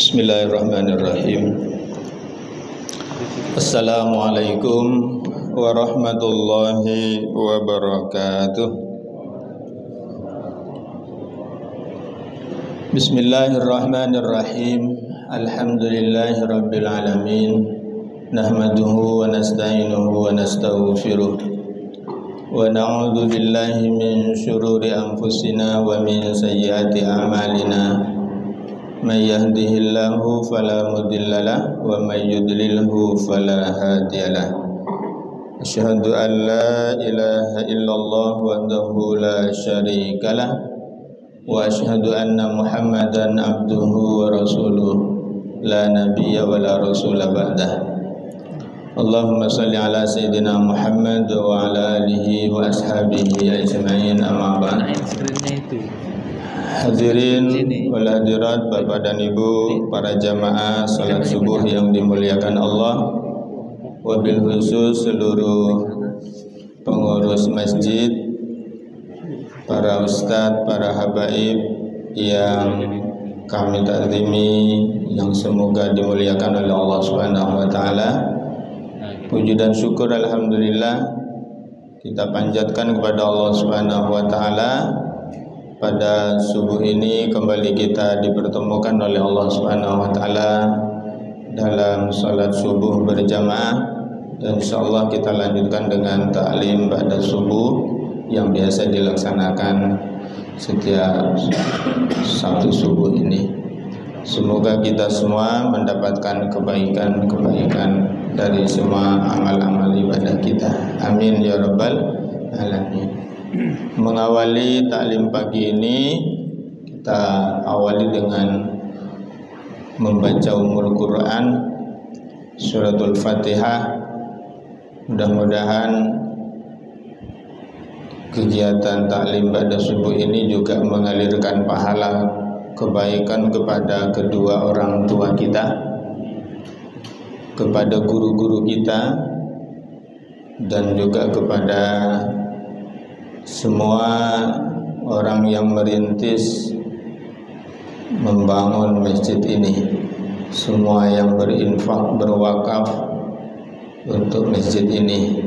Bismillahirrahmanirrahim. Assalamualaikum warahmatullahi wabarakatuh. Bismillahirrahmanirrahim. Alhamdulillahi rabbil alamin. Nahmaduhu wa nasta'inuhu wa nastaghfiruh. Wa na'udzu billahi min syururi anfusina wa min sayyiati a'malina. Man yahdihillahu fala mudilla lahu wa man yudlilhu fala hadiya lahu. Asyhadu an la ilaha illallah wahdahu la syarika lah wa asyhadu anna Muhammadan abduhu wa rasuluh la nabiyya wa la rasula ba'dah. Allahumma salli ala sayyidina Muhammad wa ala alihi wa ashabihi ajma'in, amma ba'd. Hadirin wal hadirat, Bapak dan Ibu, para jamaah salat subuh yang dimuliakan Allah, wabil khusus seluruh pengurus masjid, para ustadz, para habaib yang kami taklimi, yang semoga dimuliakan oleh Allah Subhanahu wa taala. Puji dan syukur alhamdulillah kita panjatkan kepada Allah Subhanahu wa taala. Pada subuh ini kembali kita dipertemukan oleh Allah Subhanahu wa taala dalam salat subuh berjamaah, dan insyaallah kita lanjutkan dengan ta'lim pada subuh yang biasa dilaksanakan setiap Sabtu subuh ini. Semoga kita semua mendapatkan kebaikan-kebaikan dari semua amal-amal ibadah kita. Amin ya rabbal alamin. Mengawali taklim pagi ini, kita awali dengan membaca Ummul Quran, suratul Fatihah. Mudah-mudahan kegiatan taklim pada subuh ini juga mengalirkan pahala kebaikan kepada kedua orang tua kita, kepada guru-guru kita, dan juga kepada semua orang yang merintis membangun masjid ini, semua yang berinfak, berwakaf untuk masjid ini.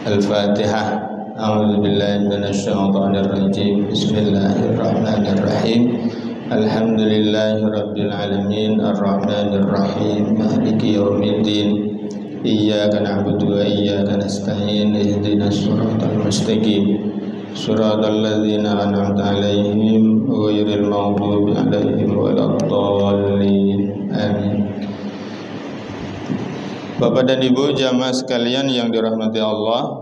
Al-Fatihah. A'udzubillahi minasyaitonirrajim. Bismillahirrahmanirrahim. Alhamdulillahirabbil alamin, arrahmanirrahim, maliki yaumiddin. Iyyaka na'budu wa iyyaka nasta'in. Ihdinas siratal mustaqim. Siratal ladzina an'amta 'alaihim ghairil maghdubi 'alaihim waladdallin. Amin. Bapak dan Ibu jamaah sekalian yang dirahmati Allah,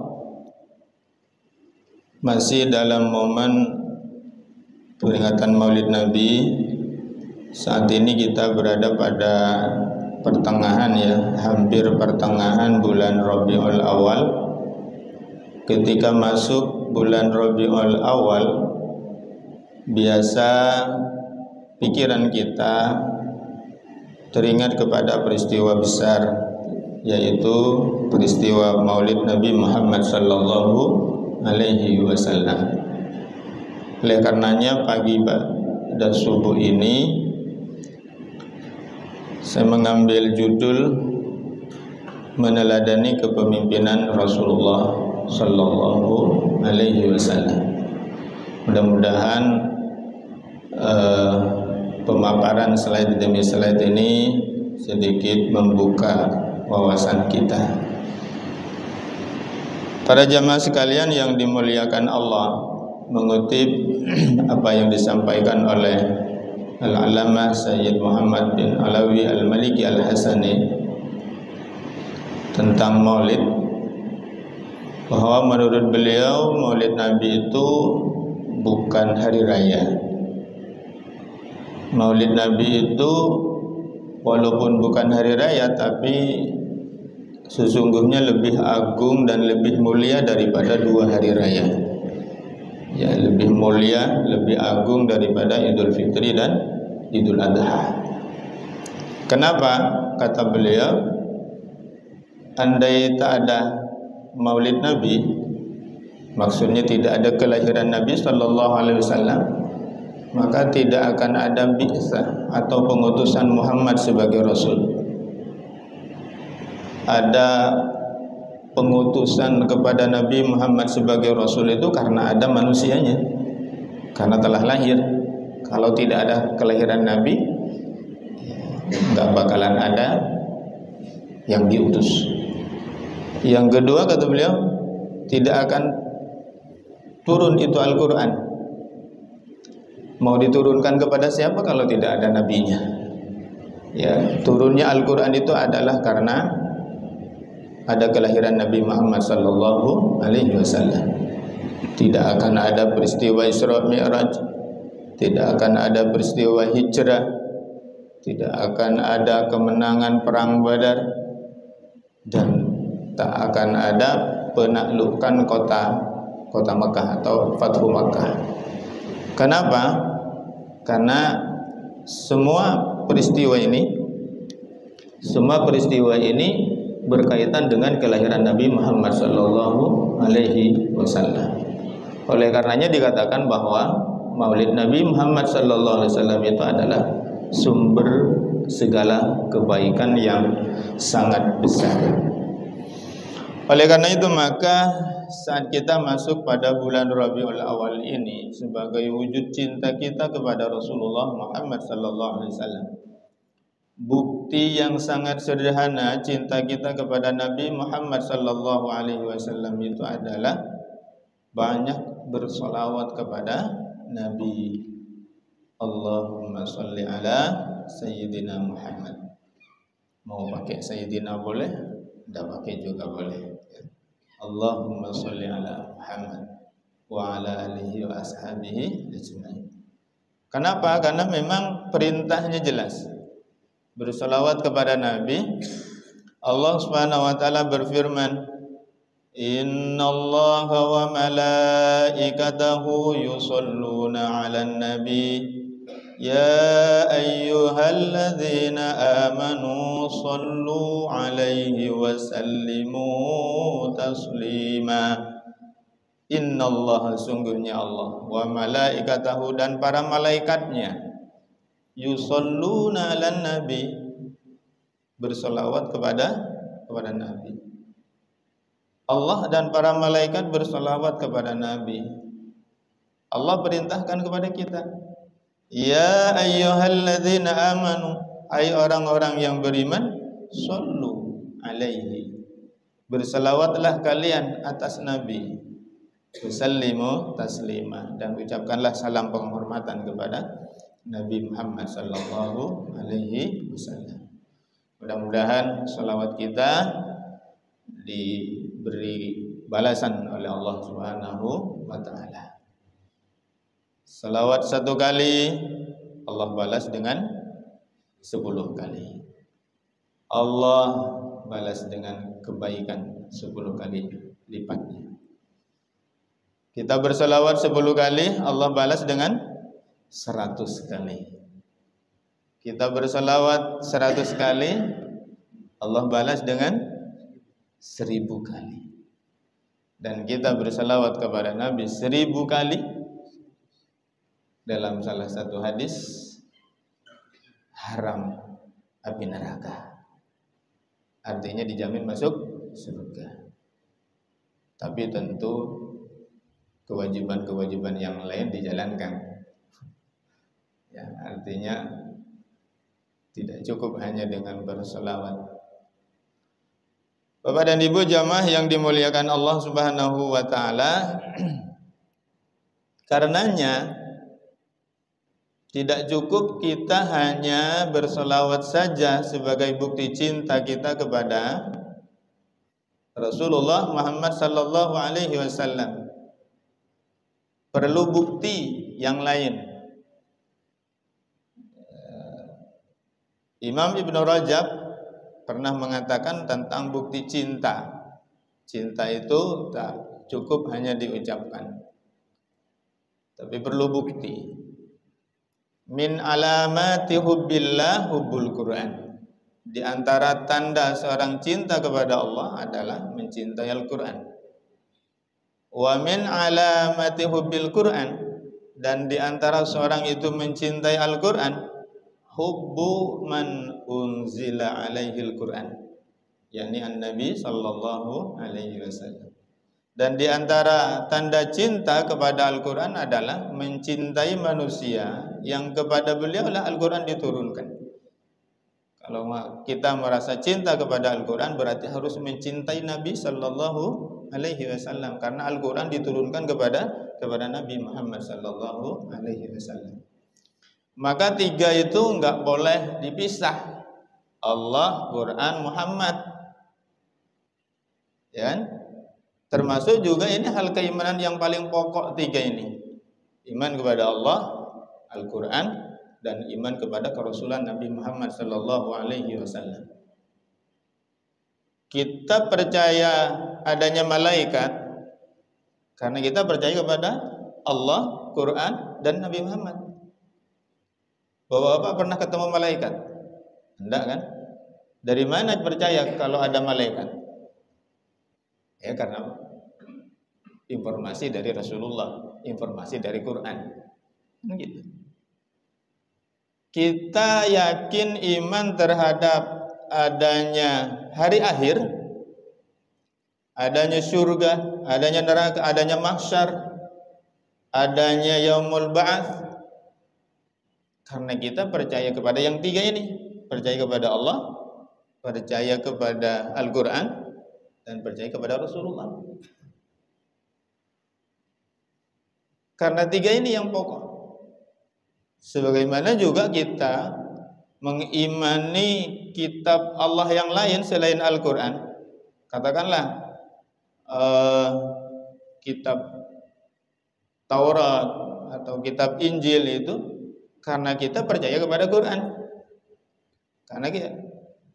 masih dalam momen peringatan Maulid Nabi. Saat ini kita berada pada pertengahan, hampir pertengahan bulan Rabiul Awal. Ketika masuk bulan Rabiul Awal, biasa pikiran kita teringat kepada peristiwa besar, yaitu peristiwa Maulid Nabi Muhammad sallallahu alaihi wasallam. Oleh karenanya pagi pada subuh ini saya mengambil judul meneladani kepemimpinan Rasulullah sallallahu alaihi wasallam. Mudah-mudahan pemaparan slide demi slide ini sedikit membuka wawasan kita. Para jamaah sekalian yang dimuliakan Allah, mengutip apa yang disampaikan oleh Al-Allamah Sayyid Muhammad bin Alawi Al-Maliki Al-Hasani tentang Maulid, bahwa menurut beliau Maulid Nabi itu bukan hari raya. Maulid Nabi itu walaupun bukan hari raya, tapi sesungguhnya lebih agung dan lebih mulia daripada dua hari raya. Ya, lebih mulia, lebih agung daripada Idul Fitri dan Idul Adha. Kenapa? Kata beliau, andai tak ada Maulid Nabi, maksudnya tidak ada kelahiran Nabi sallallahu alaihi wasallam, maka tidak akan ada bi'tsah atau pengutusan Muhammad sebagai Rasul. Ada pengutusan kepada Nabi Muhammad sebagai Rasul itu karena ada manusianya, karena telah lahir. Kalau tidak ada kelahiran Nabi, nggak bakalan ada yang diutus. Yang kedua, kata beliau, tidak akan turun itu Al-Quran. Mau diturunkan kepada siapa kalau tidak ada nabinya? Ya, turunnya Al-Quran itu adalah karena ada kelahiran Nabi Muhammad sallallahu alaihi wasallam. Tidak akan ada peristiwa Isra Mi'raj, tidak akan ada peristiwa hijrah, tidak akan ada kemenangan perang Badar, dan tak akan ada penaklukan kota Makkah atau Fathu Makkah. Kenapa? Karena semua peristiwa ini berkaitan dengan kelahiran Nabi Muhammad sallallahu alaihi wasallam. Oleh karenanya dikatakan bahwa Maulid Nabi Muhammad sallallahu alaihi wasallam itu adalah sumber segala kebaikan yang sangat besar. Oleh karena itu maka saat kita masuk pada bulan Rabiul Awal ini sebagai wujud cinta kita kepada Rasulullah Muhammad sallallahu alaihi wasallam, bukti yang sangat sederhana cinta kita kepada Nabi Muhammad sallallahu alaihi wasallam itu adalah banyak bersolawat kepada Nabi. Allahumma sholli ala Sayyidina Muhammad. Mau pakai Sayyidina boleh, tidak pakai juga boleh. Allahumma sholli ala Muhammad wa ala alihi wa ashabihi ajma'in. Kenapa? Karena memang perintahnya jelas. Bersolawat kepada Nabi. Allah Subhanahu wa taala berfirman, "Innallaha wa malaikatahu yusholluna 'alan nabi ya ayyuhalladzina amanu shollu 'alaihi wa sallimu taslima." Innallaha, sungguhnya Allah, wa malaikatahu, dan para malaikatnya, yusholluna 'alan nabi, bersolawat kepada Nabi. Allah dan para malaikat bersolawat kepada Nabi. Allah perintahkan kepada kita, ya ayyuhalladzina amanu, hai orang-orang yang beriman, shollu alaihi, berselawatlah kalian atas Nabi, wasallimu taslima, dan ucapkanlah salam penghormatan kepada Nabi Muhammad sallallahu alaihi wasallam. Mudah-mudahan salawat kita diberi balasan oleh Allah Subhanahu wa taala. Salawat 1 kali Allah balas dengan 10 kali. Allah balas dengan kebaikan 10 kali lipatnya. Kita bersalawat 10 kali, Allah balas dengan 100 kali. Kita bersalawat 100 kali, Allah balas dengan 1000 kali. Dan kita bersalawat kepada Nabi 1000 kali, dalam salah satu hadis, haram api neraka. Artinya dijamin masuk surga. Tapi tentu kewajiban-kewajiban yang lain dijalankan. Ya, artinya tidak cukup hanya dengan berselawat. Bapak dan Ibu jamaah yang dimuliakan Allah Subhanahu wa taala, karenanya tidak cukup kita hanya berselawat saja sebagai bukti cinta kita kepada Rasulullah Muhammad sallallahu alaihi wasallam. Perlu bukti yang lain. Imam Ibn Rajab pernah mengatakan tentang bukti cinta. Cinta itu tak cukup hanya diucapkan, tapi perlu bukti. Min alamati hubbillah hubbul Quran. Di antara tanda seorang cinta kepada Allah adalah mencintai Al-Quran. Wa min alamati hubbil Quran, Dan di antara seorang itu mencintai Al-Quran, hubbu man unzila alaihi Al-Quran, yakni An-Nabi sallallahu alaihi wasallam. Dan di antara tanda cinta kepada Al-Quran adalah mencintai manusia yang kepada beliau lah Al-Quran diturunkan. Kalau kita merasa cinta kepada Al-Quran, berarti harus mencintai Nabi sallallahu alaihi wasallam, karena Al-Quran diturunkan kepada Nabi Muhammad sallallahu alaihi wasallam. Maka tiga itu enggak boleh dipisah. Allah, Quran, Muhammad. Ya. Termasuk juga ini hal keimanan yang paling pokok tiga ini. Iman kepada Allah, Al-Quran, dan iman kepada kerasulan Nabi Muhammad sallallahu alaihi wasallam. Kita percaya adanya malaikat karena kita percaya kepada Allah, Quran, dan Nabi Muhammad. Bapak-bapak pernah ketemu malaikat? Enggak kan? Dari mana percaya kalau ada malaikat? Ya karena informasi dari Rasulullah, informasi dari Quran. Gitu. Kita yakin iman terhadap adanya hari akhir, adanya surga, adanya neraka, adanya mahsyar, adanya yaumul ba'ats, karena kita percaya kepada yang tiga ini. Percaya kepada Allah, percaya kepada Al-Quran, dan percaya kepada Rasulullah. Karena tiga ini yang pokok. Sebagaimana juga kita mengimani kitab Allah yang lain selain Al-Quran. Katakanlah kitab Taurat atau kitab Injil itu karena kita percaya kepada Quran.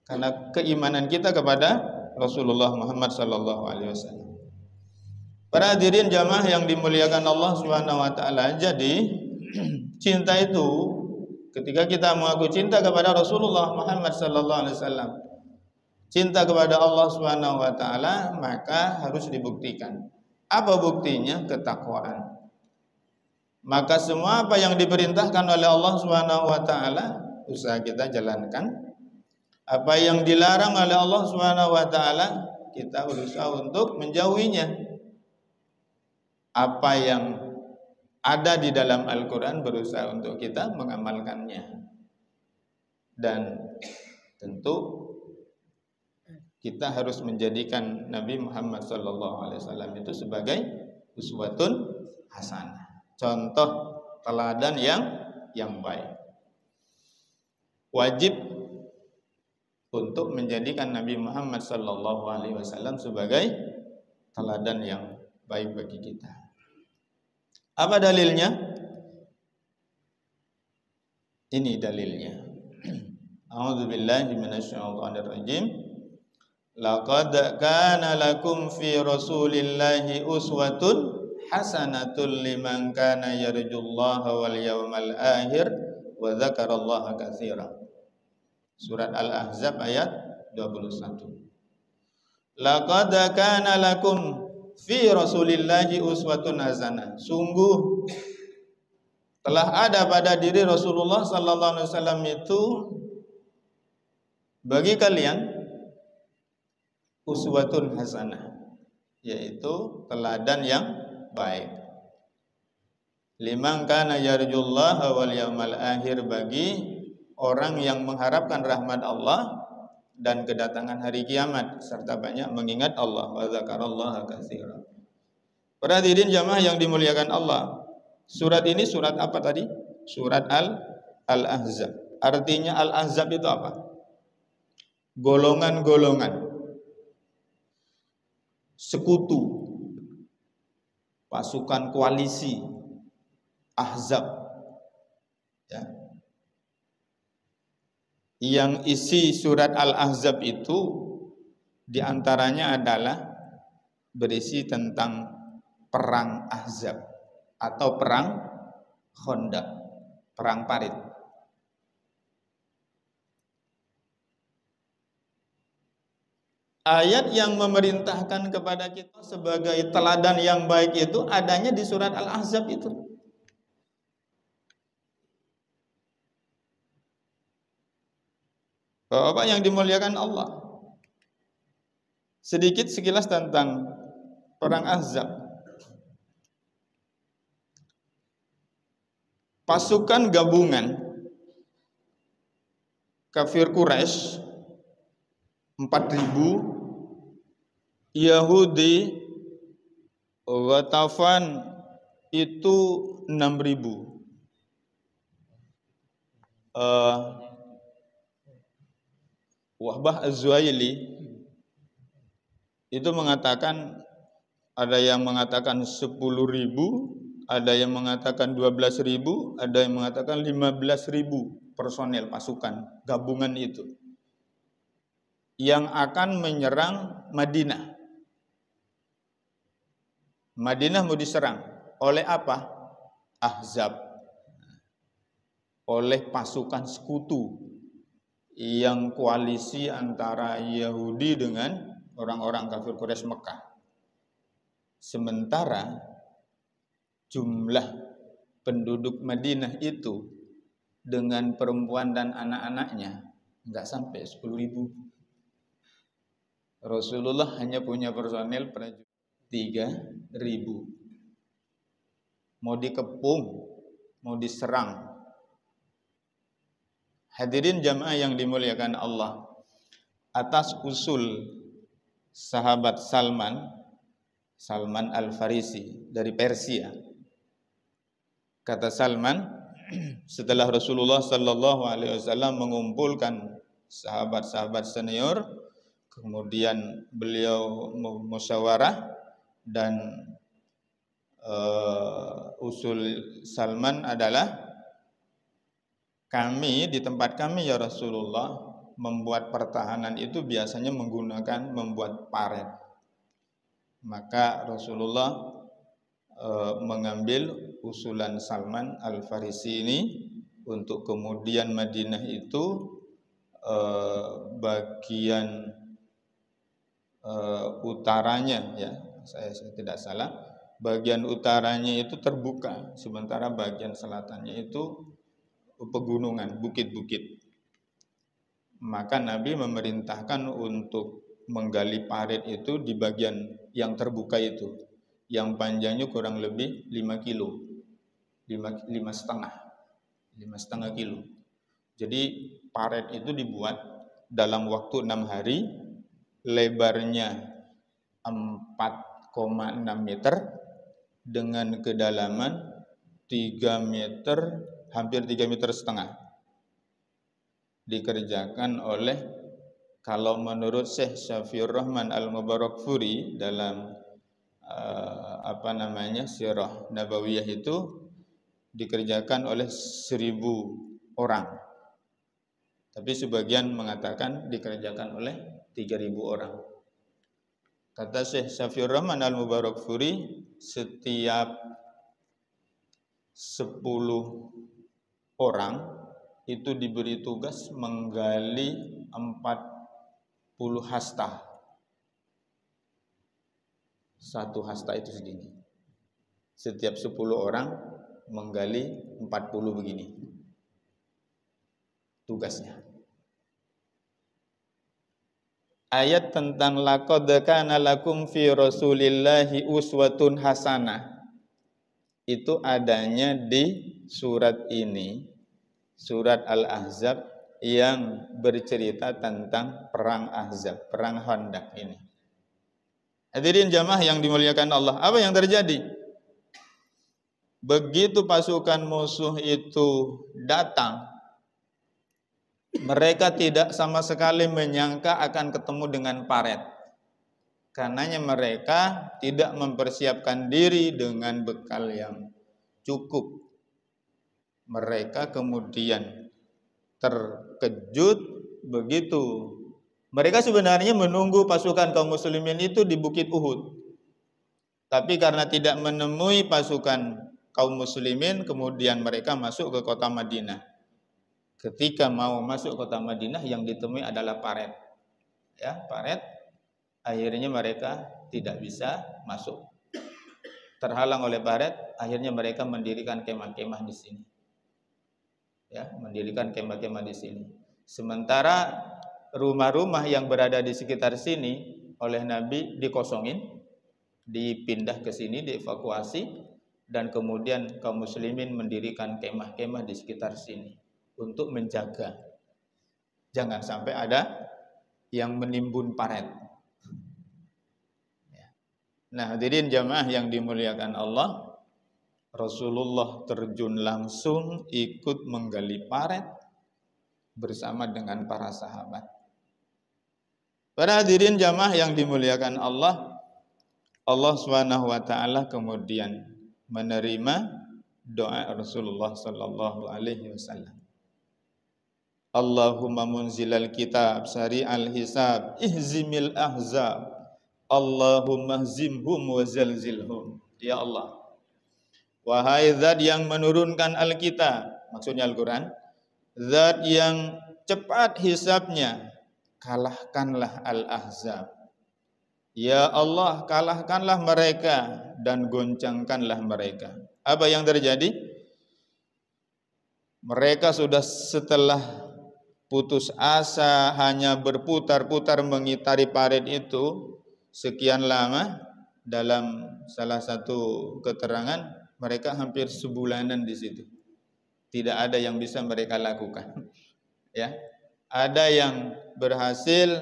Karena keimanan kita kepada Rasulullah Muhammad sallallahu alaihi wasallam. Para hadirin jamaah yang dimuliakan Allah Subhanahu wa taala, jadi cinta itu ketika kita mengaku cinta kepada Rasulullah Muhammad sallallahu alaihi wasallam, cinta kepada Allah Subhanahu wa taala, maka harus dibuktikan. Apa buktinya? Ketakwaan. Maka semua apa yang diperintahkan oleh Allah Subhanahu wa taala usaha kita jalankan. Apa yang dilarang oleh Allah Subhanahu wa taala kita berusaha untuk menjauhinya. Apa yang ada di dalam Al-Quran berusaha untuk kita mengamalkannya. Dan tentu kita harus menjadikan Nabi Muhammad SAW itu sebagai uswatun hasanah, contoh teladan yang baik. Wajib untuk menjadikan Nabi Muhammad SAW sebagai teladan yang baik bagi kita. Apa dalilnya? Ini dalilnya. A'udzubillahi minasyaitonir rajim. Laqad kana lakum fi Rasulillahi uswatun hasanatun liman kana yarjullaha wal yawmal akhir wa dzakarallaha katsiran. Surat Al-Ahzab ayat 21. Laqad kana lakum fi Rasulillahi uswatun hasanah. Sungguh telah ada pada diri Rasulullah sallallahu alaihi wasallam itu bagi kalian uswatun hasanah, yaitu teladan yang baik. Liman kana yarjullaha wal yawmal akhir, bagi orang yang mengharapkan rahmat Allah dan kedatangan hari kiamat serta banyak mengingat Allah. Wa dzakarallaha katsiran. Para hadirin jamaah yang dimuliakan Allah, surat ini surat apa tadi? Surat Al-Ahzab. Artinya Al-Ahzab itu apa? Golongan-golongan, sekutu, pasukan koalisi, Ahzab, ya. Yang isi surat Al-Ahzab itu diantaranya adalah berisi tentang perang Ahzab atau perang Khandaq, perang parit. Ayat yang memerintahkan kepada kita sebagai teladan yang baik itu adanya di surat Al-Ahzab itu. Bapak yang dimuliakan Allah, sedikit sekilas tentang perang Ahzab. Pasukan gabungan kafir Quraisy 4.000, Yahudi Ghatafan itu 6.000. Wahbah Az-Zuhaili itu mengatakan, ada yang mengatakan 10.000, ada yang mengatakan 12.000, ada yang mengatakan 15.000 personel pasukan gabungan itu yang akan menyerang Madinah. Madinah mau diserang oleh apa? Ahzab, oleh pasukan sekutu yang koalisi antara Yahudi dengan orang-orang kafir Quraisy Mekah. Sementara jumlah penduduk Madinah itu dengan perempuan dan anak-anaknya enggak sampai 10.000. Rasulullah hanya punya personel prajurit 3.000. Mau dikepung, mau diserang. Hadirin jamaah yang dimuliakan Allah, atas usul sahabat Salman Al-Farisi dari Persia. Kata Salman, setelah Rasulullah sallallahu alaihi wasallam mengumpulkan sahabat-sahabat senior, kemudian beliau musyawarah dan usul Salman adalah, kami di tempat kami ya Rasulullah membuat pertahanan itu biasanya membuat paret. Maka Rasulullah mengambil usulan Salman Al-Farisi ini untuk kemudian Madinah itu bagian utaranya, ya saya tidak salah, bagian utaranya itu terbuka, sementara bagian selatannya itu pegunungan, bukit-bukit. Maka Nabi memerintahkan untuk menggali parit itu di bagian yang terbuka itu, yang panjangnya kurang lebih 5 kilo, 5,5 kilo. Jadi parit itu dibuat dalam waktu 6 hari, lebarnya 4,6 meter dengan kedalaman 3 meter, hampir 3,5 meter. Dikerjakan oleh, kalau menurut Syekh Syafiur Rahman Al-Mubarakfuri dalam Sirah Nabawiyah itu dikerjakan oleh 1.000 orang. Tapi sebagian mengatakan dikerjakan oleh 3.000 orang. Kata Syekh Syafiur Rahman Al-Mubarakfuri, setiap 10 orang itu diberi tugas menggali 40 hasta. Satu hasta itu segini. Setiap 10 orang menggali 40 begini tugasnya. Ayat tentang laqad kana lakum fi rasulillahi uswatun hasanah itu adanya di surat ini, surat Al-Ahzab, yang bercerita tentang perang Ahzab, perang Khandaq ini. Hadirin jamaah yang dimuliakan Allah, apa yang terjadi? Begitu pasukan musuh itu datang, mereka tidak sama sekali menyangka akan ketemu dengan paret. Karenanya mereka tidak mempersiapkan diri dengan bekal yang cukup. Mereka kemudian terkejut begitu. Mereka sebenarnya menunggu pasukan kaum muslimin itu di Bukit Uhud. Tapi karena tidak menemui pasukan kaum muslimin, kemudian mereka masuk ke kota Madinah. Ketika mau masuk kota Madinah, yang ditemui adalah paret. Ya, paret. Akhirnya mereka tidak bisa masuk. Terhalang oleh paret, akhirnya mereka mendirikan kemah-kemah di sini. Ya, mendirikan kemah-kemah di sini. Sementara rumah-rumah yang berada di sekitar sini oleh Nabi dikosongin, dipindah ke sini, dievakuasi, dan kemudian kaum muslimin mendirikan kemah-kemah di sekitar sini untuk menjaga jangan sampai ada yang menimbun paret. Nah, hadirin jamaah yang dimuliakan Allah, Rasulullah terjun langsung ikut menggali paret bersama dengan para sahabat. Para hadirin jamaah yang dimuliakan Allah, Allah Subhanahu wa taala kemudian menerima doa Rasulullah sallallahu alaihi wasallam. Allahumma munzilal kitab sari'al hisab ihzimil ahzab Allahumma hzimhum wa zalzilhum. Ya Allah, wahai zat yang menurunkan Alkitab, maksudnya Al-Quran, zat yang cepat hisabnya, kalahkanlah Al-Ahzab. Ya Allah, kalahkanlah mereka dan goncangkanlah mereka. Apa yang terjadi? Mereka sudah setelah putus asa hanya berputar-putar mengitari parit itu sekian lama. Dalam salah satu keterangan, mereka hampir sebulanan di situ. Tidak ada yang bisa mereka lakukan. Ya, ada yang berhasil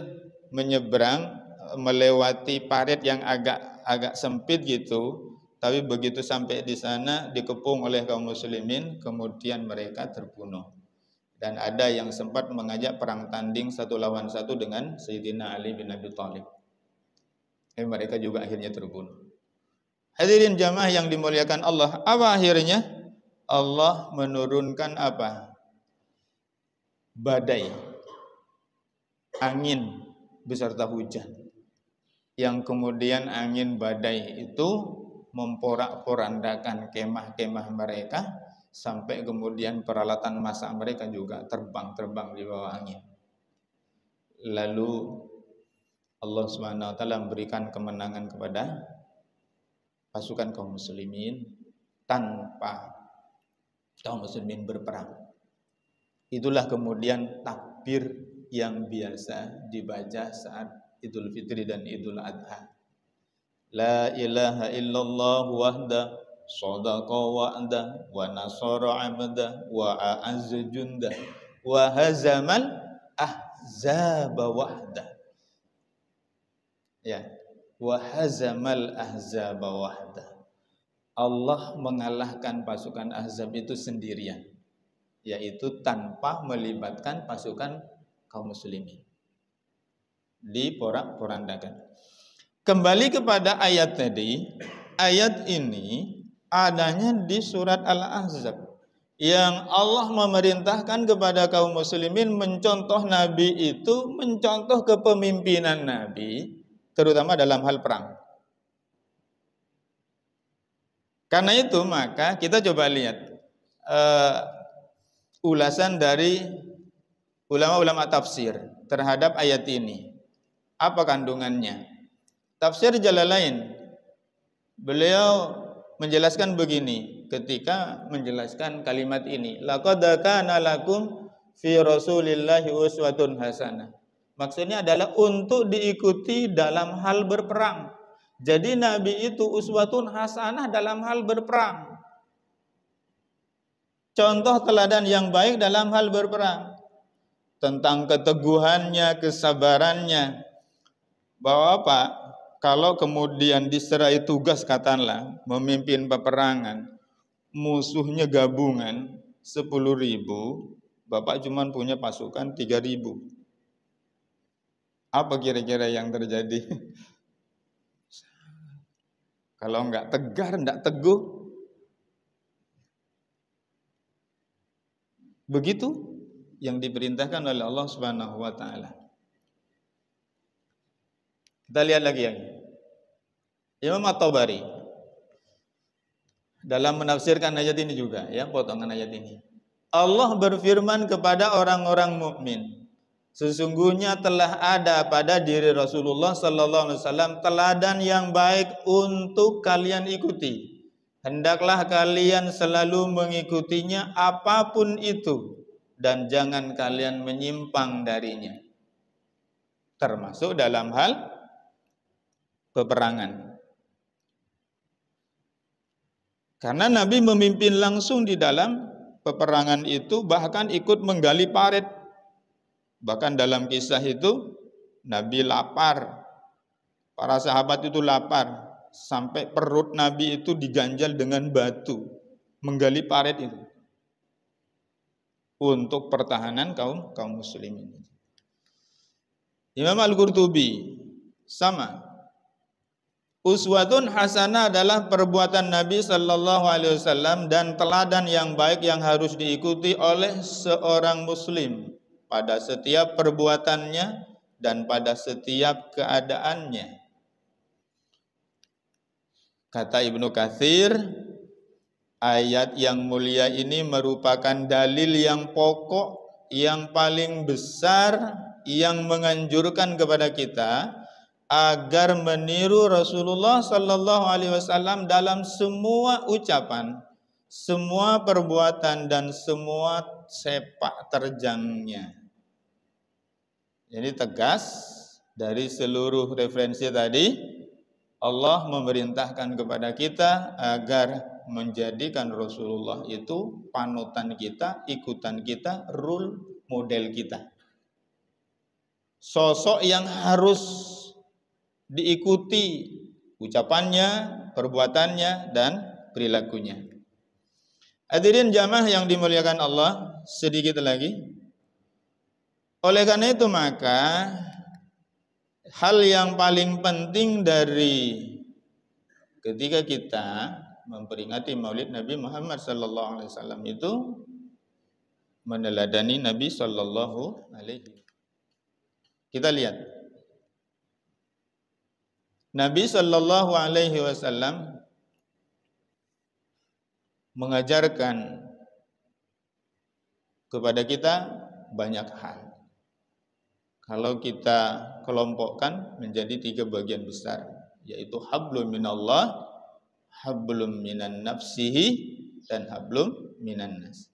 menyeberang melewati parit yang agak sempit gitu, tapi begitu sampai di sana dikepung oleh kaum muslimin, kemudian mereka terbunuh. Dan ada yang sempat mengajak perang tanding 1 lawan 1 dengan Sayyidina Ali bin Abi Thalib. Mereka juga akhirnya terbunuh. Hadirin jamaah yang dimuliakan Allah, apa akhirnya? Allah menurunkan apa? Badai, angin beserta hujan. Yang kemudian angin badai itu memporak-porandakan kemah-kemah mereka, sampai kemudian peralatan masak mereka juga terbang-terbang di bawah angin. Lalu Allah Subhanahu wa taala memberikan kemenangan kepada pasukan kaum muslimin tanpa kaum muslimin berperang. Itulah kemudian takbir yang biasa dibaca saat Idul Fitri dan Idul Adha. La ilaha illallah wahda sadaqa wa'da wa nasara 'abda wa a'azza junda wa hazamal ahzaba wahda. Ya, wa hazamal ahzaba wahda. Allah mengalahkan pasukan Ahzab itu sendirian, yaitu tanpa melibatkan pasukan kaum muslimin. Diporak-porandakan. Kembali kepada ayat tadi, ayat ini adanya di surat Al-Ahzab yang Allah memerintahkan kepada kaum muslimin mencontoh Nabi itu, mencontoh kepemimpinan Nabi, terutama dalam hal perang. Karena itu maka kita coba lihat ulasan dari ulama-ulama tafsir terhadap ayat ini. Apa kandungannya? Tafsir Jalalain, beliau menjelaskan begini ketika menjelaskan kalimat ini, laqad kana lakum fi rasulillahi uswatun hasanah. Maksudnya adalah untuk diikuti dalam hal berperang. Jadi Nabi itu uswatun hasanah dalam hal berperang. Contoh teladan yang baik dalam hal berperang. Tentang keteguhannya, kesabarannya. Bahwa apa? Kalau kemudian diserai tugas katakanlah memimpin peperangan, musuhnya gabungan 10.000, Bapak cuma punya pasukan 3.000. Apa kira-kira yang terjadi? Kalau enggak tegar, enggak teguh, begitu yang diperintahkan oleh Allah Subhanahu wa taala. Kita lihat lagi yang Imam At-Tabari dalam menafsirkan ayat ini juga, ya, potongan ayat ini. Allah berfirman kepada orang-orang mukmin, sesungguhnya telah ada pada diri Rasulullah sallallahu alaihi wasallam teladan yang baik untuk kalian ikuti. Hendaklah kalian selalu mengikutinya apapun itu. dan jangan kalian menyimpang darinya, termasuk dalam hal peperangan. Karena Nabi memimpin langsung di dalam peperangan itu, bahkan ikut menggali parit. Bahkan dalam kisah itu Nabi lapar, para sahabat itu lapar, sampai perut Nabi itu diganjal dengan batu, menggali parit itu untuk pertahanan kaum muslimin. Imam Al-Qurtubi sama. Uswatun hasanah adalah perbuatan Nabi sallallahu alaihi wasallam dan teladan yang baik yang harus diikuti oleh seorang muslim pada setiap perbuatannya dan pada setiap keadaannya. Kata Ibnu Katsir, ayat yang mulia ini merupakan dalil yang pokok, yang paling besar, yang menganjurkan kepada kita agar meniru Rasulullah sallallahu alaihi wasallam dalam semua ucapan, semua perbuatan dan semua sepak terjangnya. Jadi tegas dari seluruh referensi tadi, Allah memerintahkan kepada kita agar menjadikan Rasulullah itu panutan kita, ikutan kita, role model kita. Sosok yang harus diikuti ucapannya, perbuatannya, dan perilakunya. Hadirin jamaah yang dimuliakan Allah, sedikit lagi. Oleh karena itu maka hal yang paling penting dari ketika kita memperingati Maulid Nabi Muhammad sallallahu alaihi wasallam itu meneladani Nabi sallallahu alaihi wasallam. Kita lihat Nabi sallallahu alaihi wasallam mengajarkan kepada kita banyak hal. Kalau kita kelompokkan menjadi 3 bagian besar, yaitu hablum minallah, hablum minan nafsihi, dan hablum minan nas.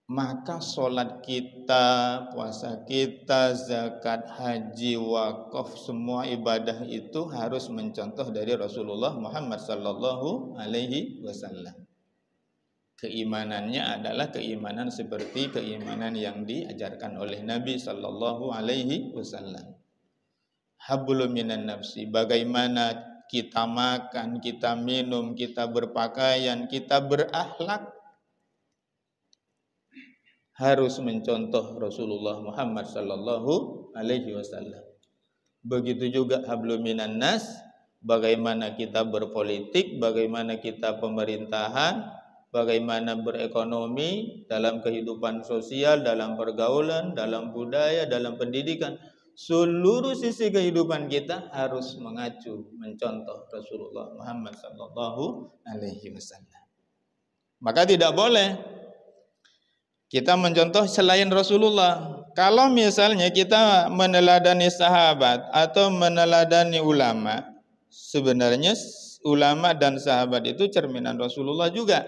Maka sholat kita, puasa kita, zakat, haji, wakaf, semua ibadah itu harus mencontoh dari Rasulullah Muhammad sallallahu alaihi wasallam. Keimanannya adalah keimanan seperti keimanan yang diajarkan oleh Nabi sallallahu alaihi wasallam. Hablum minan nafsi, bagaimana kita makan, kita minum, kita berpakaian, kita berakhlak, harus mencontoh Rasulullah Muhammad sallallahu alaihi wasallam. Begitu juga hablum minan nas, bagaimana kita berpolitik, bagaimana kita pemerintahan, bagaimana berekonomi, dalam kehidupan sosial, dalam pergaulan, dalam budaya, dalam pendidikan. Seluruh sisi kehidupan kita harus mengacu, mencontoh Rasulullah Muhammad sallallahu alaihi wasallam. Maka tidak boleh kita mencontoh selain Rasulullah. Kalau misalnya kita meneladani sahabat atau meneladani ulama, sebenarnya ulama dan sahabat itu cerminan Rasulullah juga.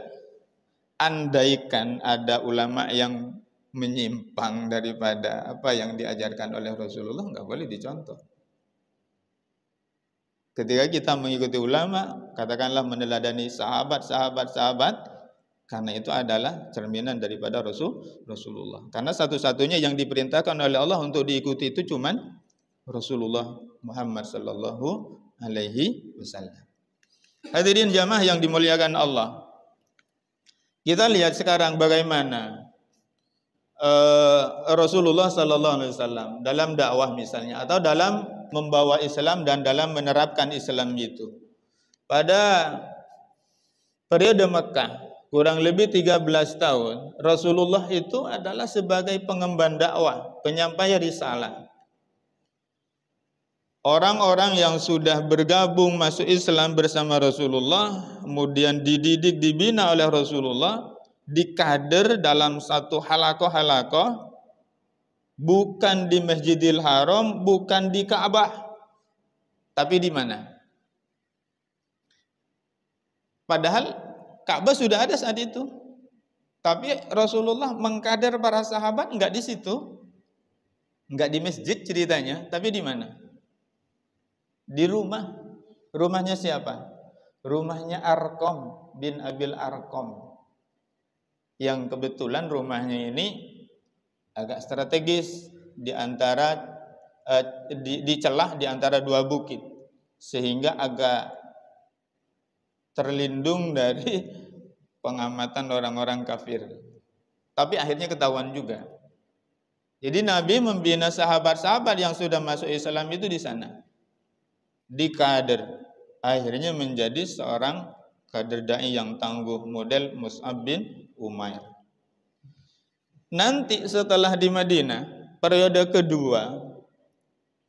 Andaikan ada ulama yang menyimpang daripada apa yang diajarkan oleh Rasulullah, nggak boleh dicontoh. Ketika kita mengikuti ulama, katakanlah meneladani sahabat, karena itu adalah cerminan daripada Rasulullah. Karena satu-satunya yang diperintahkan oleh Allah untuk diikuti itu cuman Rasulullah Muhammad sallallahu alaihi wasallam. Hadirin jamaah yang dimuliakan Allah. Kita lihat sekarang bagaimana Rasulullah sallallahu alaihi wasallam dalam dakwah misalnya, atau dalam membawa Islam dan dalam menerapkan Islam itu. Pada periode Mekah kurang lebih 13 tahun, Rasulullah itu adalah sebagai pengemban dakwah, penyampai risalah. Orang-orang yang sudah bergabung masuk Islam bersama Rasulullah, kemudian dididik, dibina oleh Rasulullah, dikader dalam satu halakoh-halakoh, bukan di Masjidil Haram, bukan di Ka'bah, tapi di mana? Padahal Ka'bah sudah ada saat itu. Tapi Rasulullah mengkader para sahabat enggak di situ. Enggak di masjid ceritanya, tapi di mana? Di rumah. Rumahnya siapa? Rumahnya Arqam bin Abil Arqam. Yang kebetulan rumahnya ini agak strategis di antara di celah di antara dua bukit, sehingga agak terlindung dari pengamatan orang-orang kafir. Tapi akhirnya ketahuan juga. Jadi Nabi membina sahabat-sahabat yang sudah masuk Islam itu di sana. Di kader. Akhirnya menjadi seorang kader dai yang tangguh, model Mus'ab bin Umair. Nanti setelah di Madinah, periode kedua,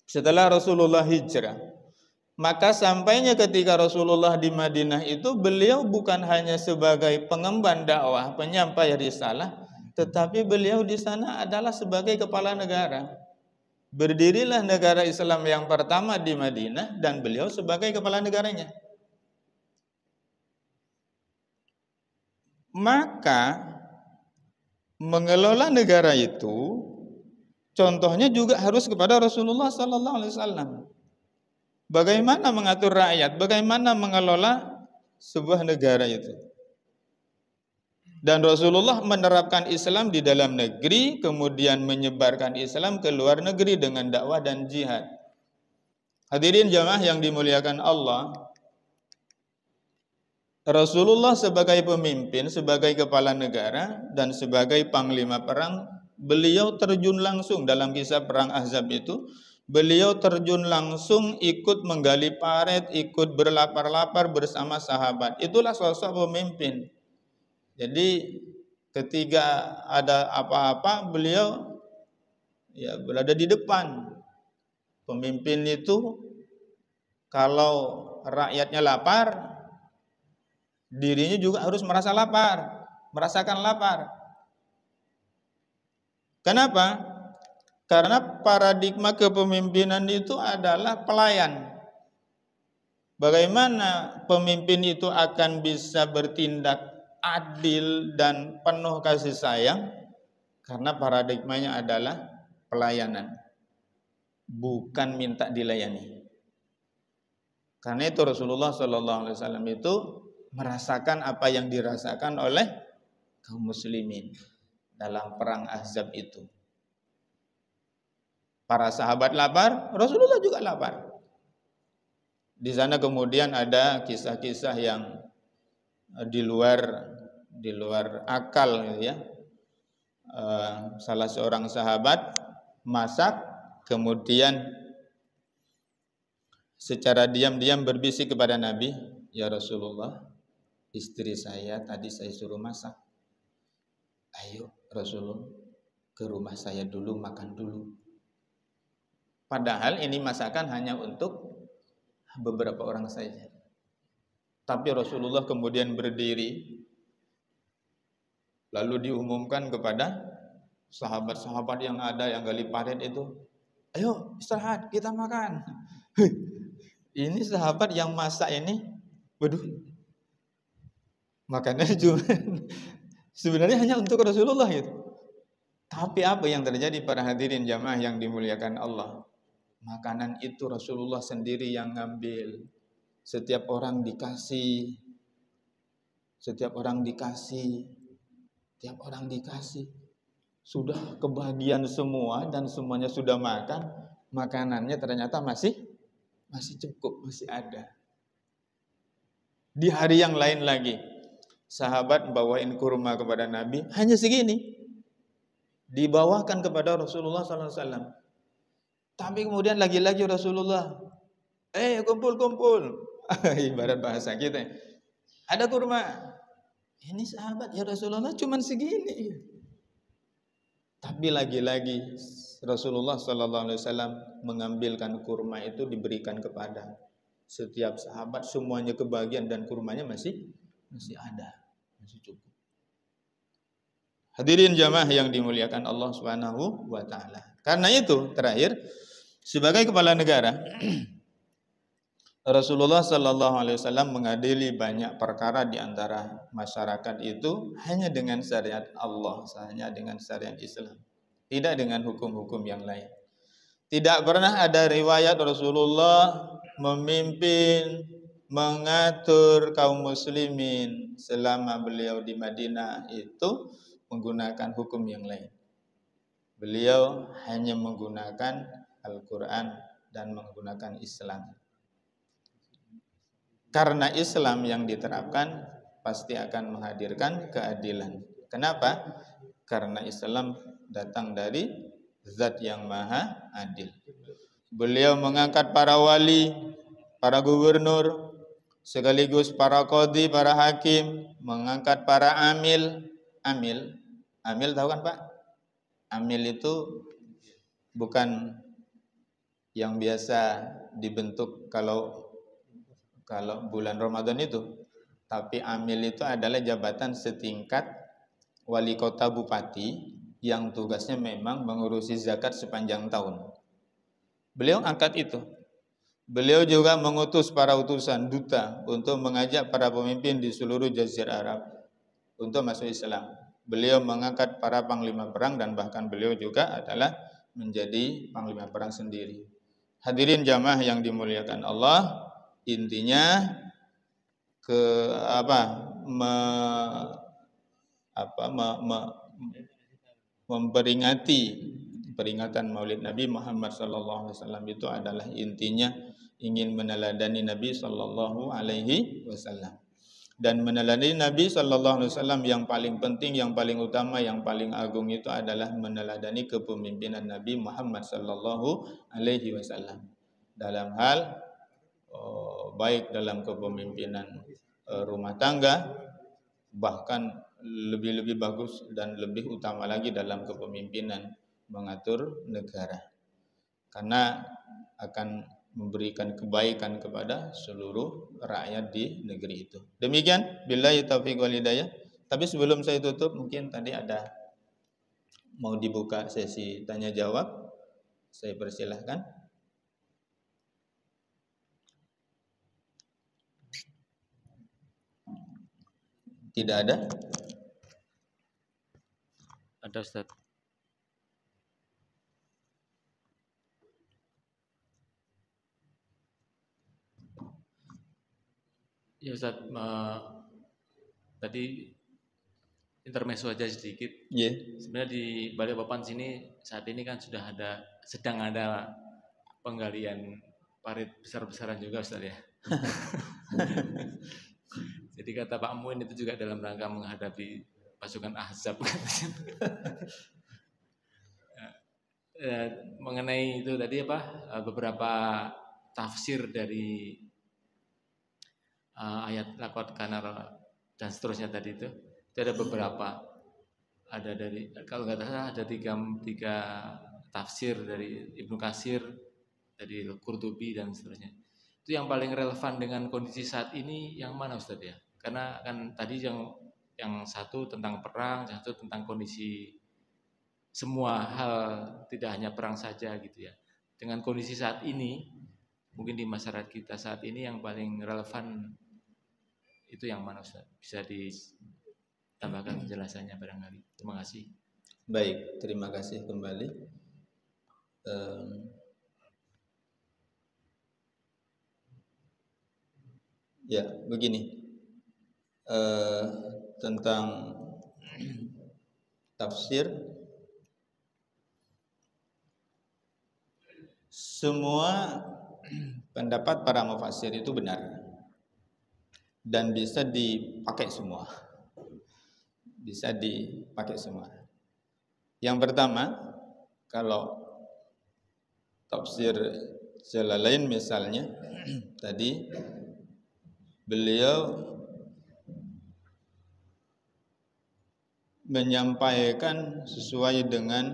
setelah Rasulullah hijrah, maka sampainya ketika Rasulullah di Madinah itu, beliau bukan hanya sebagai pengemban dakwah, penyampai risalah, tetapi beliau di sana adalah sebagai kepala negara. Berdirilah negara Islam yang pertama di Madinah dan beliau sebagai kepala negaranya. Maka mengelola negara itu contohnya juga harus kepada Rasulullah sallallahu alaihi wasallam. Bagaimana mengatur rakyat, bagaimana mengelola sebuah negara itu. Dan Rasulullah menerapkan Islam di dalam negeri, kemudian menyebarkan Islam ke luar negeri dengan dakwah dan jihad. Hadirin jamaah yang dimuliakan Allah, Rasulullah sebagai pemimpin, sebagai kepala negara, dan sebagai panglima perang, beliau terjun langsung dalam kisah perang Ahzab itu. Beliau terjun langsung ikut menggali paret, ikut berlapar-lapar bersama sahabat. Itulah sosok pemimpin. Jadi ketika ada apa-apa, beliau ya berada di depan. Pemimpin itu kalau rakyatnya lapar, dirinya juga harus merasa lapar, merasakan lapar. Kenapa? Karena paradigma kepemimpinan itu adalah pelayan. Bagaimana pemimpin itu akan bisa bertindak adil dan penuh kasih sayang? Karena paradigmanya adalah pelayanan, bukan minta dilayani. Karena itu Rasulullah SAW itu merasakan apa yang dirasakan oleh kaum muslimin dalam perang Ahzab itu. Para sahabat lapar, Rasulullah juga lapar. Di sana kemudian ada kisah-kisah yang di luar akal, ya. Salah seorang sahabat masak, kemudian secara diam-diam berbisik kepada Nabi, "Ya Rasulullah, istri saya tadi saya suruh masak. Ayo Rasulullah, ke rumah saya dulu, makan dulu." Padahal ini masakan hanya untuk beberapa orang saja. Tapi Rasulullah kemudian berdiri, lalu diumumkan kepada sahabat-sahabat yang ada yang gali paret itu, "Ayo istirahat, kita makan." Ini sahabat yang masak ini, waduh, makannya cuma sebenarnya hanya untuk Rasulullah itu. Tapi apa yang terjadi para hadirin jamaah yang dimuliakan Allah? Makanan itu Rasulullah sendiri yang ngambil. Setiap orang dikasih. Setiap orang dikasih. Tiap orang dikasih. Sudah kebahagiaan semua dan semuanya sudah makan. Makanannya ternyata masih cukup, masih ada. Di hari yang lain lagi, sahabat bawain kurma kepada Nabi, hanya segini. Dibawakan kepada Rasulullah SAW. Tapi kemudian lagi-lagi Rasulullah, kumpul. Ibarat bahasa kita, ada kurma. Ini sahabat, ya Rasulullah cuman segini. Tapi lagi-lagi Rasulullah SAW mengambilkan kurma itu, diberikan kepada setiap sahabat, semuanya kebahagiaan dan kurmanya masih ada, masih cukup. Hadirin jamaah yang dimuliakan Allah Subhanahu wa taala. Karena itu terakhir, sebagai kepala negara, Rasulullah Shallallahu Alaihi Wasallam mengadili banyak perkara di antara masyarakat itu hanya dengan syariat Allah, hanya dengan syariat Islam, tidak dengan hukum-hukum yang lain. Tidak pernah ada riwayat Rasulullah memimpin, mengatur kaum muslimin selama beliau di Madinah itu menggunakan hukum yang lain. Beliau hanya menggunakan Al-Quran dan menggunakan Islam. Karena Islam yang diterapkan pasti akan menghadirkan keadilan. Kenapa? Karena Islam datang dari Zat yang Maha Adil. Beliau mengangkat para wali, para gubernur, sekaligus para qadhi, para hakim, mengangkat para amil. Amil tahu kan Pak? Amil itu bukan yang biasa dibentuk kalau bulan Ramadan itu, tapi amil itu adalah jabatan setingkat wali kota bupati yang tugasnya memang mengurusi zakat sepanjang tahun. Beliau angkat itu. Beliau juga mengutus para utusan duta untuk mengajak para pemimpin di seluruh Jazirah Arab untuk masuk Islam. Beliau mengangkat para panglima perang dan bahkan beliau juga adalah menjadi panglima perang sendiri. Hadirin jamaah yang dimuliakan Allah, intinya memperingati peringatan Maulid Nabi Muhammad sallallahu alaihi wasallam itu adalah intinya ingin meneladani Nabi sallallahu alaihi wasallam. Dan meneladani Nabi sallallahu alaihi wasallam yang paling penting, yang paling utama, yang paling agung itu adalah meneladani kepemimpinan Nabi Muhammad sallallahu alaihi wasallam dalam hal baik dalam kepemimpinan rumah tangga, bahkan lebih bagus dan lebih utama lagi dalam kepemimpinan mengatur negara, karena akan memberikan kebaikan kepada seluruh rakyat di negeri itu. Demikian, billahi taufiq wal hidayah. Tapi sebelum saya tutup, mungkin tadi ada mau dibuka sesi tanya jawab, saya persilahkan. Tidak ada? Ada Ustaz. Ya Ustaz, tadi intermezzo aja sedikit. Yeah. Sebenarnya di Balikpapan sini saat ini kan sedang ada penggalian parit besar-besaran juga Ustaz ya. Jadi kata Pak Muin itu juga dalam rangka menghadapi pasukan Ahzab. Mengenai itu tadi beberapa tafsir dari ayat laqad kana dan seterusnya tadi itu ada beberapa, ada dari kalau nggak salah ada tiga tafsir dari Ibnu Katsir, dari Qurtubi dan seterusnya. Itu yang paling relevan dengan kondisi saat ini yang mana Ustaz ya? Karena kan tadi yang satu tentang perang, yang satu tentang kondisi semua hal, tidak hanya perang saja gitu ya. Dengan kondisi saat ini, mungkin di masyarakat kita saat ini yang paling relevan itu yang mana Ustaz? Bisa ditambahkan penjelasannya barangkali. Terima kasih. Baik, terima kasih kembali. Ya, begini. Tentang tafsir, semua pendapat para mufassir itu benar dan bisa dipakai semua. Bisa dipakai semua. Yang pertama, kalau tafsir Jalalain misalnya, tadi beliau menyampaikan sesuai dengan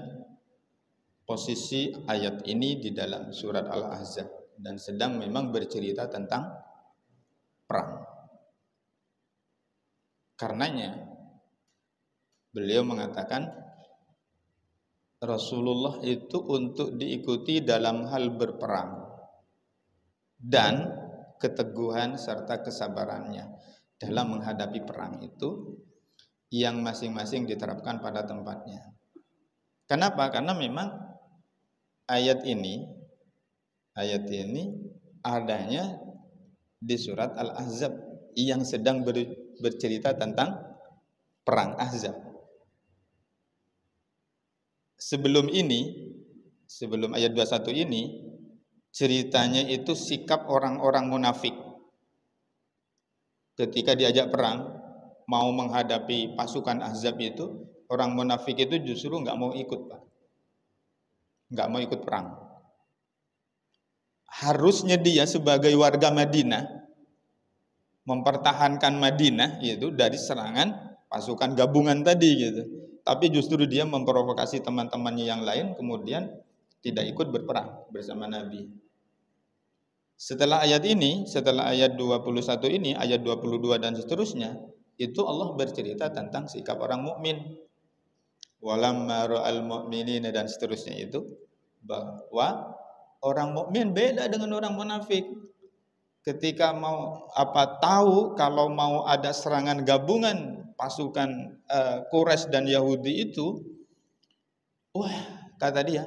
posisi ayat ini di dalam surat Al-Ahzab dan sedang memang bercerita tentang perang. Karenanya beliau mengatakan Rasulullah itu untuk diikuti dalam hal berperang, dan keteguhan serta kesabarannya dalam menghadapi perang itu yang masing-masing diterapkan pada tempatnya. Kenapa? Karena memang ayat ini adanya di surat Al-Ahzab yang sedang bercerita tentang perang Ahzab. Sebelum ayat 21 ini, ceritanya itu sikap orang-orang munafik. Ketika diajak perang, mau menghadapi pasukan Ahzab itu, orang munafik itu justru nggak mau ikut, Pak. Nggak mau ikut perang. Harusnya dia sebagai warga Madinah mempertahankan Madinah itu dari serangan pasukan gabungan tadi gitu. Tapi justru dia memprovokasi teman-temannya yang lain, kemudian tidak ikut berperang bersama Nabi. Setelah ayat 21 ini, ayat 22 dan seterusnya, itu Allah bercerita tentang sikap orang mukmin. Walamma ra'al mu'minina dan seterusnya itu, bahwa orang mukmin beda dengan orang munafik. Ketika tahu kalau mau ada serangan gabungan pasukan Quraisy dan Yahudi itu, wah, kata dia,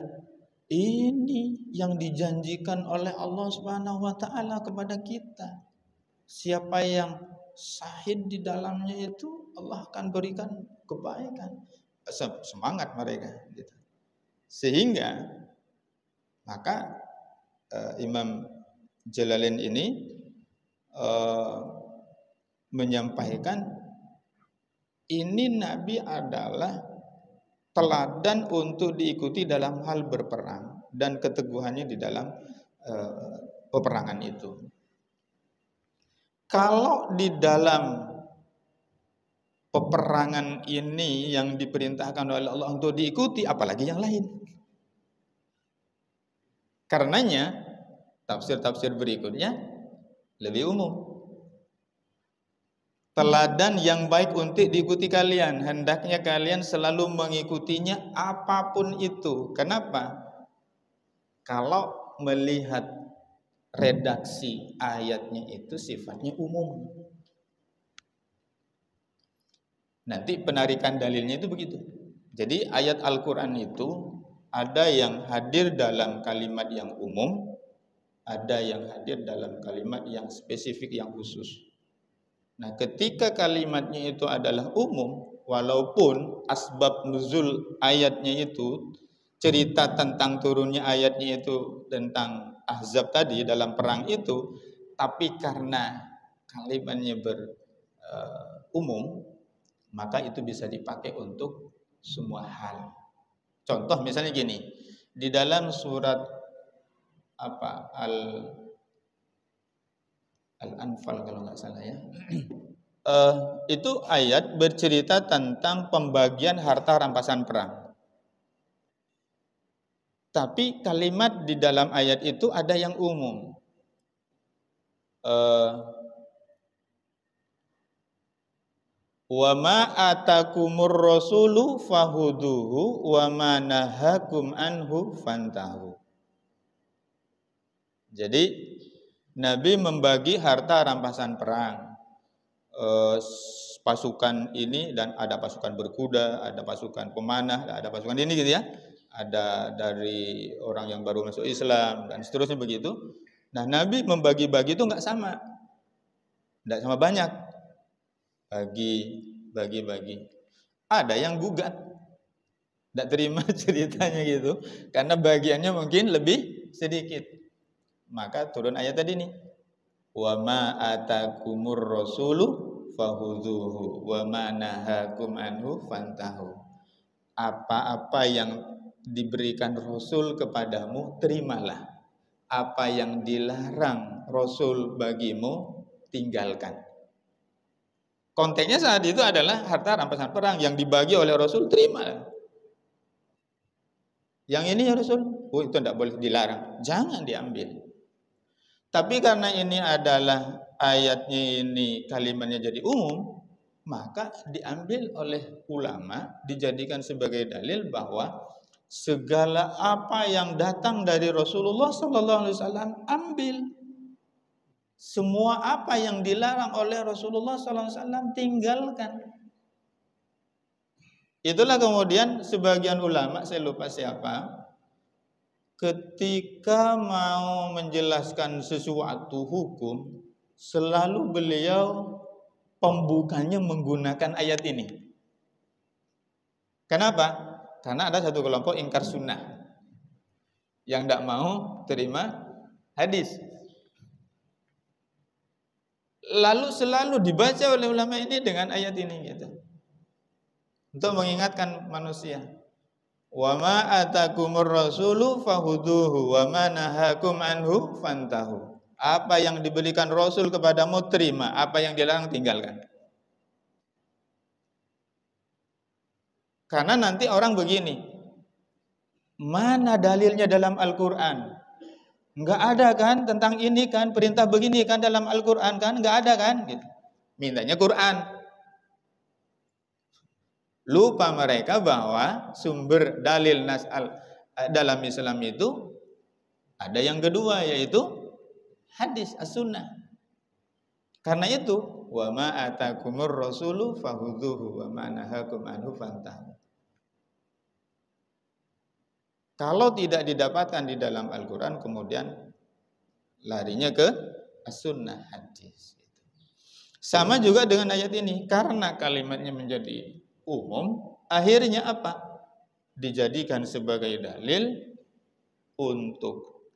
ini yang dijanjikan oleh Allah Subhanahu wa taala kepada kita. Siapa yang syahid di dalamnya itu Allah akan berikan kebaikan. Semangat mereka gitu. Sehingga maka Imam Jalalain ini menyampaikan ini Nabi adalah teladan untuk diikuti dalam hal berperang dan keteguhannya di dalam peperangan itu. Kalau di dalam peperangan ini yang diperintahkan oleh Allah untuk diikuti, apalagi yang lain. Karenanya tafsir-tafsir berikutnya lebih umum. Teladan yang baik untuk diikuti kalian, hendaknya kalian selalu mengikutinya apapun itu. Kenapa? Kalau melihat redaksi ayatnya itu sifatnya umum. Nanti penarikan dalilnya itu begitu. Jadi ayat Al-Quran itu ada yang hadir dalam kalimat yang umum, ada yang hadir dalam kalimat yang spesifik, yang khusus. Nah, ketika kalimatnya itu adalah umum, walaupun asbab nuzul ayatnya itu, cerita tentang turunnya ayatnya itu tentang Ahzab tadi dalam perang itu, tapi karena kalimatnya umum, maka itu bisa dipakai untuk semua hal. Contoh misalnya gini, di dalam surat Al-Anfal kalau nggak salah ya, itu ayat bercerita tentang pembagian harta rampasan perang. Tapi kalimat di dalam ayat itu ada yang umum. Wa ma atakumur rasulu fahuduhu wa ma nahakum anhu fantahu. Jadi Nabi membagi harta rampasan perang. Pasukan ini, dan ada pasukan berkuda, ada pasukan pemanah, ada pasukan ini gitu ya. Ada dari orang yang baru masuk Islam dan seterusnya begitu. Nah, Nabi membagi-bagi itu enggak sama. Enggak sama banyak. Bagi. Ada yang gugat, tidak terima ceritanya gitu, karena bagiannya mungkin lebih sedikit. Maka turun ayat tadi nih, wa ma atakumur rasulu fahuduhu wa ma nahakum anhu fantahu. Apa-apa yang diberikan Rasul kepadamu, terimalah. Apa yang dilarang Rasul bagimu, tinggalkan. Konteksnya saat itu adalah harta rampasan perang yang dibagi oleh Rasul, terima. Yang ini ya Rasul, itu tidak boleh dilarang, jangan diambil. Tapi karena ini adalah ayatnya ini kalimatnya jadi umum, maka diambil oleh ulama, dijadikan sebagai dalil bahwa segala apa yang datang dari Rasulullah SAW ambil. Semua apa yang dilarang oleh Rasulullah SAW tinggalkan. Itulah kemudian sebagian ulama, saya lupa siapa, ketika mau menjelaskan sesuatu hukum, selalu beliau pembukanya menggunakan ayat ini. Kenapa? Karena ada satu kelompok ingkar sunnah yang tidak mau terima hadis. Lalu selalu dibaca oleh ulama ini dengan ayat ini gitu. Untuk mengingatkan manusia. Wa ma atakumur rasulu fahuduhu wa ma nahakum anhu fantahu. Apa yang diberikan Rasul kepadamu terima, apa yang dilarang tinggalkan. Karena nanti orang begini, mana dalilnya dalam Al-Quran? Enggak ada kan tentang ini kan, perintah begini kan dalam Al-Quran kan, enggak ada kan gitu. Mintanya Quran. Lupa mereka bahwa sumber dalil dalam Islam itu ada yang kedua, yaitu hadis as-sunnah. Karena itu, wa ma atakumur rasulu fahuduhu wa ma nahakum anhu fantahu. Kalau tidak didapatkan di dalam Al-Quran, kemudian larinya ke as-sunnah, hadis. Sama juga dengan ayat ini, karena kalimatnya menjadi umum, akhirnya apa? Dijadikan sebagai dalil untuk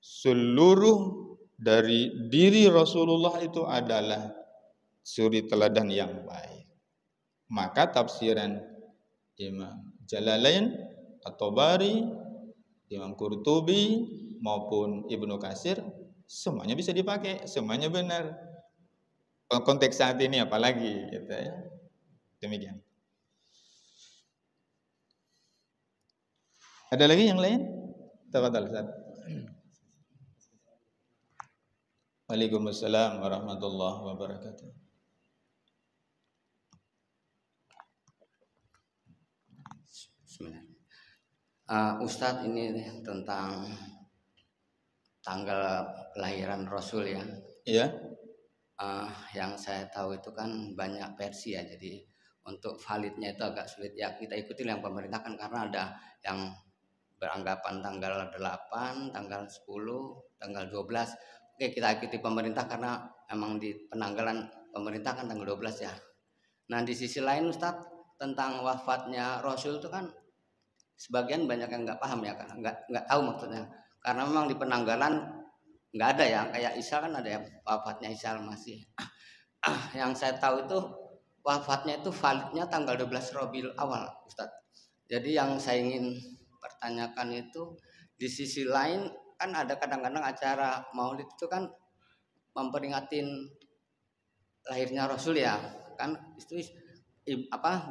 seluruh dari diri Rasulullah itu adalah suri teladan yang baik. Maka tafsiran Imam Jalalain, At-Tabari, Imam Qurtubi maupun Ibnu Katsir semuanya bisa dipakai, semuanya benar. Konteks saat ini apalagi gitu ya. Demikian. Ada lagi yang lain? Tafadhal Ustaz. Waalaikumsalam warahmatullahi wabarakatuh. Bismillah. Ustadz, ini tentang tanggal kelahiran Rasul ya. Iya. Yang saya tahu itu kan banyak versi ya, jadi untuk validnya itu agak sulit ya. Kita ikuti yang pemerintah kan, karena ada yang beranggapan tanggal 8, tanggal 10, tanggal 12. Oke, kita ikuti pemerintah karena memang di penanggalan pemerintah kan tanggal 12 ya. Nah, di sisi lain Ustadz, tentang wafatnya Rasul itu kan sebagian banyak yang nggak paham ya, kan nggak tahu maksudnya, karena memang di penanggalan nggak ada ya, kayak Isa kan ada ya wafatnya Isa Al-Masih. Yang saya tahu itu wafatnya itu validnya tanggal 12 Rabiul Awal Ustadz. Jadi yang saya ingin pertanyakan itu, di sisi lain kan ada kadang-kadang acara Maulid itu kan memperingatin lahirnya Rasul ya, kan itu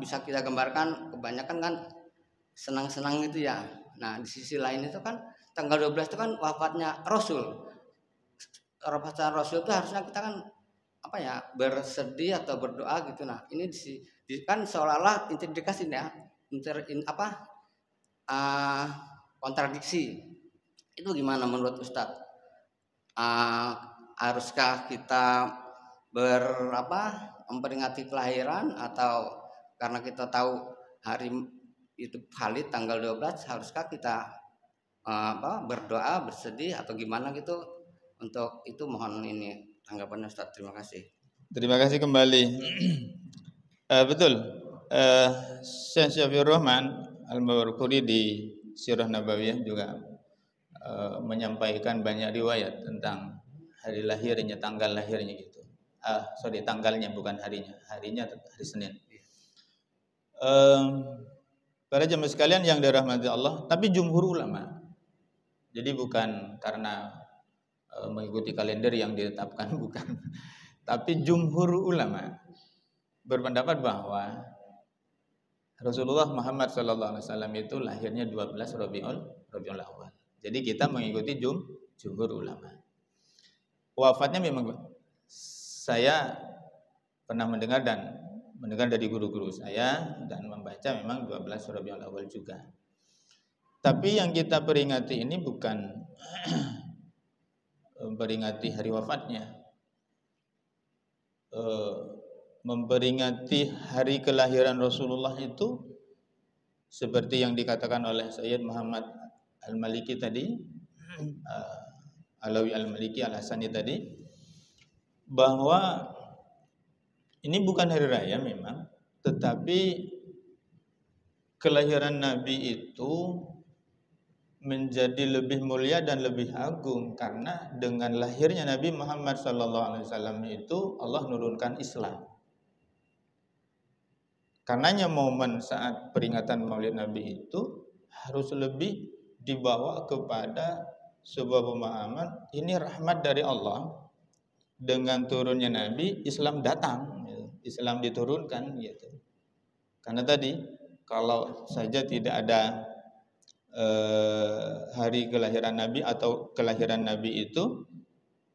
bisa kita gambarkan kebanyakan kan senang-senang gitu ya. Nah, di sisi lain itu kan tanggal 12 itu kan wafatnya Rasul. Wafatnya Rasul itu harusnya kita kan bersedih atau berdoa gitu. Nah, ini kan seolah-olah interdikasi ya, kontradiksi. Itu gimana menurut Ustadz? Haruskah kita memperingati kelahiran, atau karena kita tahu hari itu valid tanggal 12, haruskah kita berdoa, bersedih atau gimana gitu? Untuk itu mohon ini tanggapan Ustadz. Terima kasih. Terima kasih kembali. Betul. Syekh Syafiur Rahman Al-Mawarquri di Sirah Nabawiyah juga menyampaikan banyak riwayat tentang hari lahirnya, tanggal lahirnya gitu. Tanggalnya bukan harinya. Harinya hari Senin. Para jemaah sekalian yang dirahmati Allah, tapi jumhur ulama. Jadi bukan karena mengikuti kalender yang ditetapkan, bukan. Tapi jumhur ulama berpendapat bahwa Rasulullah Muhammad SAW itu lahirnya 12 Rabiul Awal. Jadi kita mengikuti jumhur ulama. Wafatnya memang saya pernah mendengar dari guru-guru saya dan membaca memang 12 Rabiul Awal juga. Tapi yang kita peringati ini bukan memperingati hari wafatnya, memperingati hari kelahiran Rasulullah itu seperti yang dikatakan oleh Sayyid Muhammad Al-Maliki tadi, Alawi Al-Maliki Al-Hasani tadi, bahwa ini bukan hari raya memang, tetapi kelahiran Nabi itu menjadi lebih mulia dan lebih agung karena dengan lahirnya Nabi Muhammad SAW itu Allah nurunkan Islam. Karenanya momen saat peringatan Maulid Nabi itu harus lebih dibawa kepada sebuah pemahaman ini rahmat dari Allah. Dengan turunnya Nabi, Islam datang, Islam diturunkan gitu. Karena tadi kalau saja tidak ada hari kelahiran Nabi atau kelahiran Nabi itu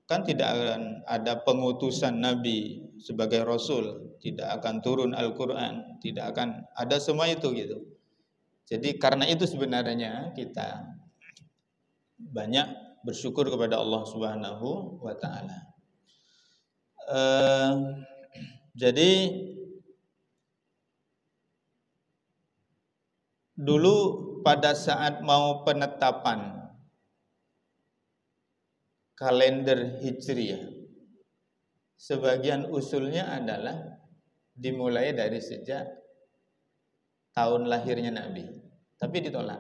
kan tidak akan ada pengutusan Nabi sebagai Rasul, tidak akan turun Al-Quran, tidak akan ada semua itu gitu. Jadi karena itu sebenarnya kita banyak bersyukur kepada Allah Subhanahu wa Ta'ala. Jadi dulu pada saat mau penetapan kalender Hijriah, sebagian usulnya adalah dimulai dari sejak tahun lahirnya Nabi, tapi ditolak.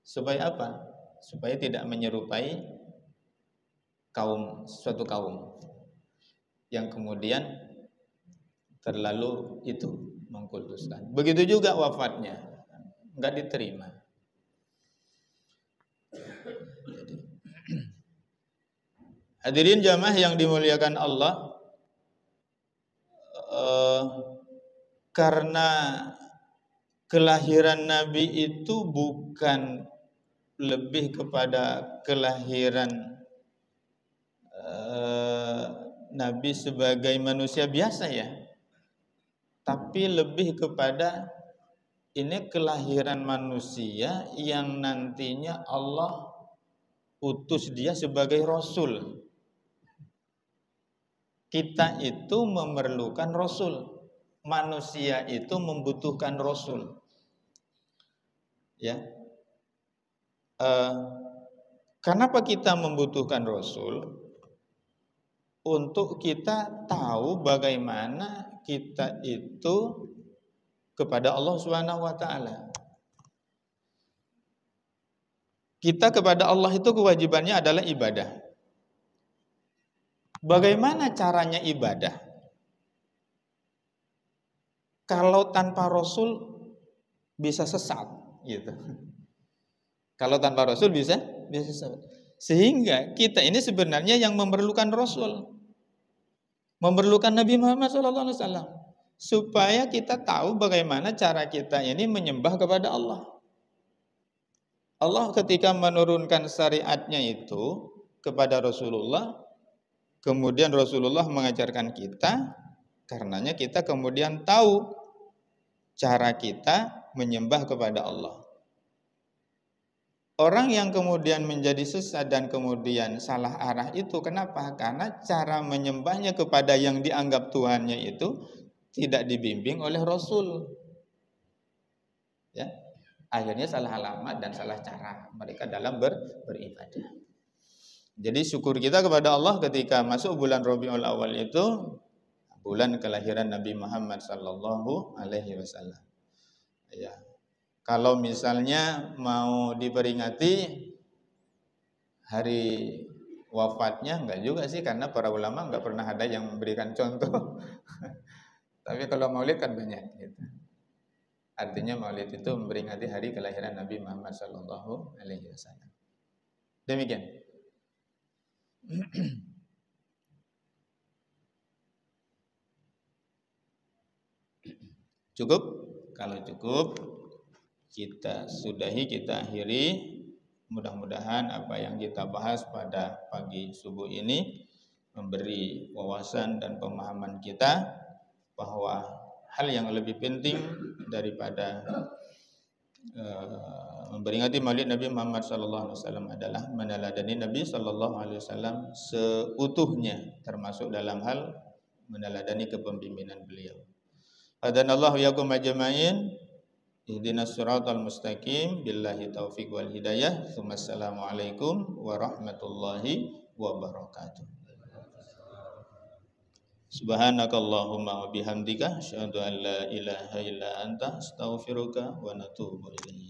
Supaya apa? Supaya tidak menyerupai suatu kaum yang kemudian terlalu itu mengkultuskan. Begitu juga wafatnya, enggak diterima. Hadirin jamaah yang dimuliakan Allah, karena kelahiran Nabi itu bukan lebih kepada kelahiran Nabi sebagai manusia biasa ya, tapi lebih kepada ini kelahiran manusia yang nantinya Allah utus dia sebagai Rasul. Kita itu memerlukan Rasul, manusia itu membutuhkan Rasul. Ya, kenapa kita membutuhkan Rasul? Untuk kita tahu bagaimana kita itu kepada Allah Subhanahu wa Ta'ala. Kita kepada Allah itu kewajibannya adalah ibadah. Bagaimana caranya ibadah? Kalau tanpa Rasul bisa sesat, gitu. Kalau tanpa Rasul bisa sesat. Sehingga kita ini sebenarnya yang memerlukan Rasul, memerlukan Nabi Muhammad SAW, supaya kita tahu bagaimana cara kita ini menyembah kepada Allah. Allah ketika menurunkan syariatnya itu kepada Rasulullah, kemudian Rasulullah mengajarkan kita, karenanya kita kemudian tahu cara kita menyembah kepada Allah. Orang yang kemudian menjadi sesat dan kemudian salah arah itu kenapa? Karena cara menyembahnya kepada yang dianggap Tuhannya itu tidak dibimbing oleh Rasul. Ya, akhirnya salah alamat dan salah cara mereka dalam beribadah. Jadi syukur kita kepada Allah ketika masuk bulan Rabiul Awal itu bulan kelahiran Nabi Muhammad sallallahu alaihi wasallam. Ya. Kalau misalnya mau diperingati hari wafatnya enggak juga sih, karena para ulama enggak pernah ada yang memberikan contoh. Tapi kalau Maulid kan banyak gitu. Artinya Maulid itu memperingati hari kelahiran Nabi Muhammad sallallahu alaihi wasallam. Demikian. Cukup? Kalau cukup, kita sudahi, kita akhiri. Mudah-mudahan apa yang kita bahas pada pagi subuh ini memberi wawasan dan pemahaman kita bahwa hal yang lebih penting daripada memperingati Maulid Nabi Muhammad SAW adalah meneladani Nabi SAW seutuhnya, termasuk dalam hal meneladani kepemimpinan beliau. Hadanallahu yakum ajma'in. Ihdinas siratal mustaqim. Billahi taufiq wal hidayah. Assalamualaikum warahmatullahi wabarakatuh. Subhanakallahumma wa bihamdika asyhadu an la ilaha illa anta astaghfiruka wa natubu ilaik.